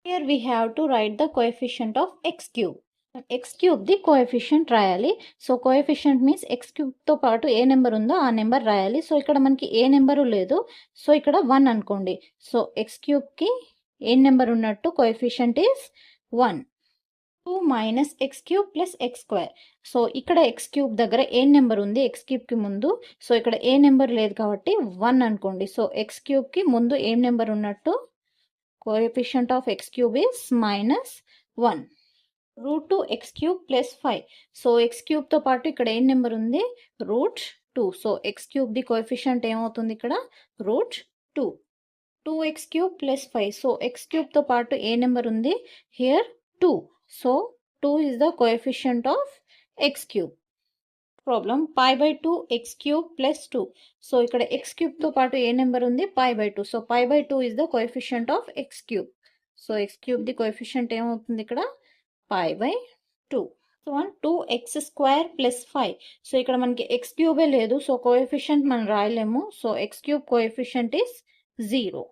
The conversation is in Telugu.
Here we have to write the coefficient of x cube. x cube the coefficient రాయాలి. సో కోఎఫిషియంట్ మీన్స్ x క్యూబ్తో పాటు ఏ నెంబర్ ఉందో ఆ నెంబర్ రాయాలి. సో ఇక్కడ మనకి ఏ నెంబరు లేదు, సో ఇక్కడ 1 అనుకోండి. సో x క్యూబ్కి ఏ నెంబర్ ఉన్నట్టు coefficient is 1. 2 minus X cube plus X square. So ఇక్కడ ఎక్స్ క్యూబ్ దగ్గర ఏ నెంబర్ ఉంది ఎక్స్ క్యూబ్కి ముందు, సో ఇక్కడ ఏ నెంబర్ లేదు కాబట్టి 1 అనుకోండి. సో ఎక్స్ క్యూబ్కి ముందు ఏం నెంబర్ ఉన్నట్టు coefficient of x cube is -1. √2 x cube plus 5. So x క్యూబ్తో పాటు ఇక్కడ ఏం నెంబర్ ఉంది √2. So x cube the coefficient ఏమవుతుంది ఇక్కడ √2. 2x cube plus 5. So x క్యూబ్తో పాటు ఏ నెంబర్ ఉంది here 2. So 2 is the coefficient of x cube. Problem π/2 x cube plus 2. So ఇక్కడ x క్యూబ్తో పాటు ఏ నెంబర్ ఉంది π/2. So π/2 is the coefficient of x cube. So x cube the coefficient ఏమవుతుంది ఇక్కడ π/2. So 2x square plus 5. So ఇక్కడ మనకి x క్యూబే లేదు, సో కోఎఫిషియంట్ మనం రాయలేము. So x cube coefficient is 0.